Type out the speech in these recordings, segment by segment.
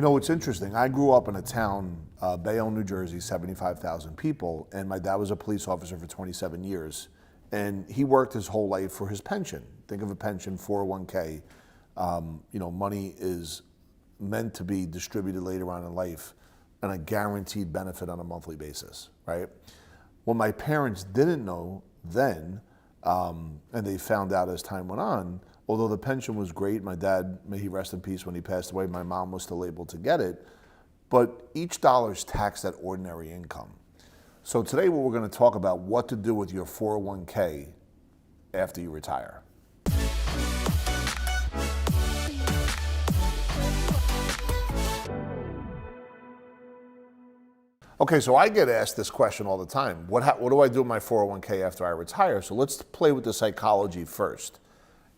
You know, it's interesting. I grew up in a town, Bayonne, New Jersey, 75,000 people, and my dad was a police officer for 27 years. And he worked his whole life for his pension. Think of a pension, 401k. Money is meant to be distributed later on in life and a guaranteed benefit on a monthly basis, right? What my parents didn't know then, and they found out as time went on, although the pension was great, my dad, may he rest in peace, when he passed away, my mom was still able to get it, but each dollar is taxed at ordinary income. So today we're going to talk about what to do with your 401k after you retire. Okay, so I get asked this question all the time. What do I do with my 401k after I retire? So let's play with the psychology first.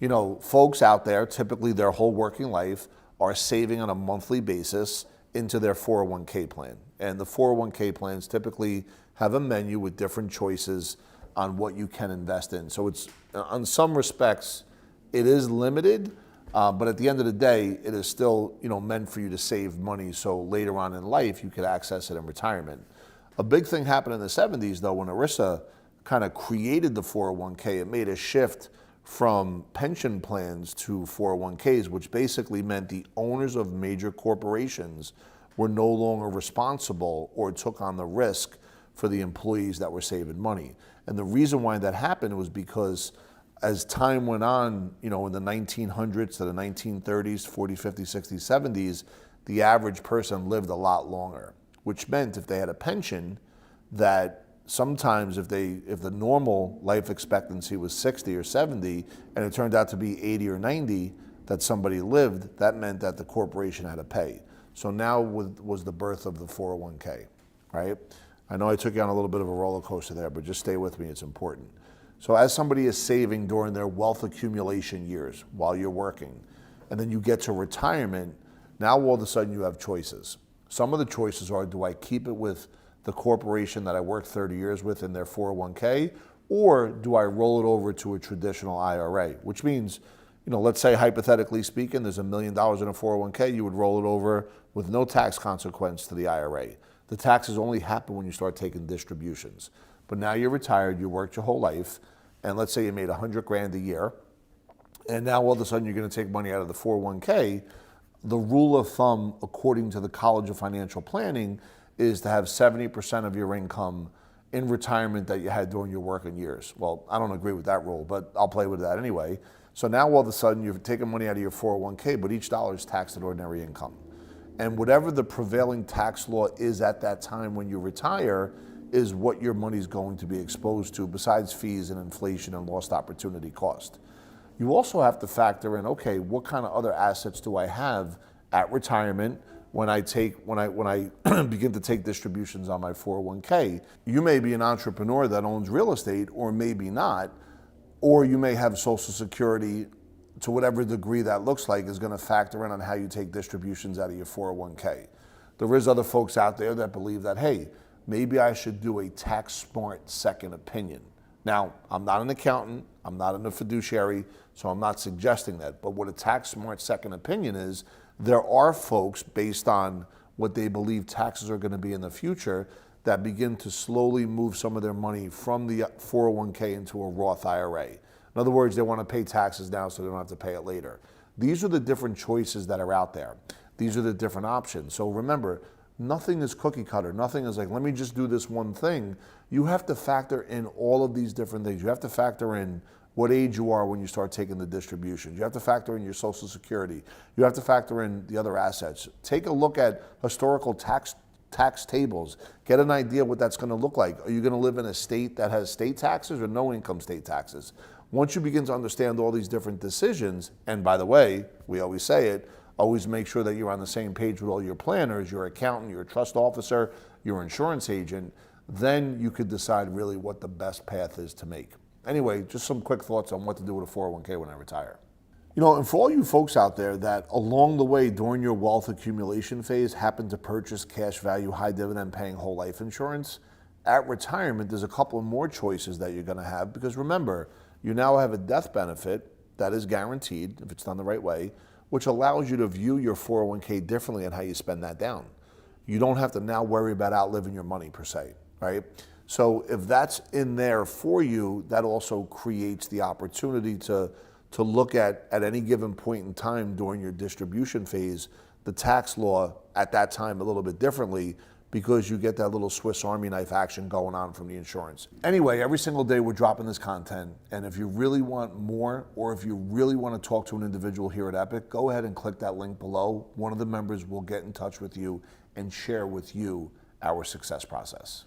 You know, folks out there, typically their whole working life, are saving on a monthly basis into their 401k plan. And the 401k plans typically have a menu with different choices on what you can invest in. So it's, on some respects, it is limited, but at the end of the day, it is still, meant for you to save money so later on in life you could access it in retirement. A big thing happened in the 70s though, when ERISA kind of created the 401k, it made a shift from pension plans to 401ks, which basically meant the owners of major corporations were no longer responsible or took on the risk for the employees that were saving money. And the reason why that happened was because as time went on, in the 1900s to the 1930s, 40s, 50s, 60s, 70s, the average person lived a lot longer, which meant if they had a pension, that sometimes if the normal life expectancy was 60 or 70 and it turned out to be 80 or 90 that somebody lived, that meant that the corporation had to pay. So now was the birth of the 401k, right? I know I took you on a little bit of a roller coaster there, but just stay with me, it's important. So as somebody is saving during their wealth accumulation years while you're working, and then you get to retirement, now all of a sudden you have choices. Some of the choices are, do I keep it with the corporation that I worked 30 years with in their 401k, or do I roll it over to a traditional IRA? Which means, let's say hypothetically speaking, there's $1 million in a 401k, you would roll it over with no tax consequence to the IRA. The taxes only happen when you start taking distributions. But now you're retired, you worked your whole life, and let's say you made 100 grand a year, and now all of a sudden you're going to take money out of the 401k. The rule of thumb, according to the College of Financial Planning, is to have 70% of your income in retirement that you had during your working years. Well, I don't agree with that rule, but I'll play with that anyway. So now all of a sudden you've taken money out of your 401k, but each dollar is taxed at ordinary income. And whatever the prevailing tax law is at that time when you retire is what your money's going to be exposed to, besides fees and inflation and lost opportunity cost. You also have to factor in, okay, what kind of other assets do I have at retirement when I begin to take distributions on my 401k? You may be an entrepreneur that owns real estate, or maybe not, or you may have Social Security. To whatever degree that looks like is going to factor in on how you take distributions out of your 401k. There is other folks out there that believe that, hey, maybe I should do a tax smart second opinion. Now, I'm not an accountant, I'm not a fiduciary, so I'm not suggesting that. But what a tax smart second opinion is, there are folks, based on what they believe taxes are going to be in the future, that begin to slowly move some of their money from the 401k into a Roth IRA. In other words, they want to pay taxes now so they don't have to pay it later. These are the different choices that are out there. These are the different options. So remember, nothing is cookie cutter. Nothing is like, let me just do this one thing. You have to factor in all of these different things. You have to factor in what age you are when you start taking the distributions. You have to factor in your Social Security. You have to factor in the other assets. Take a look at historical tax tables. Get an idea what that's going to look like. Are you going to live in a state that has state taxes or no income state taxes? Once you begin to understand all these different decisions, and by the way, we always say it, always make sure that you're on the same page with all your planners, your accountant, your trust officer, your insurance agent, then you could decide really what the best path is to make. Anyway, just some quick thoughts on what to do with a 401k when I retire. And for all you folks out there that along the way during your wealth accumulation phase happen to purchase cash value, high dividend paying whole life insurance, at retirement, there's a couple of more choices that you're going to have, because remember, you now have a death benefit that is guaranteed if it's done the right way, which allows you to view your 401k differently and how you spend that down. You don't have to now worry about outliving your money per se, right? So if that's in there for you, that also creates the opportunity to look at any given point in time during your distribution phase, the tax law at that time a little bit differently, because you get that little Swiss Army knife action going on from the insurance. Anyway, every single day we're dropping this content, and if you really want more, or if you really want to talk to an individual here at Epic, go ahead and click that link below. One of the members will get in touch with you and share with you our success process.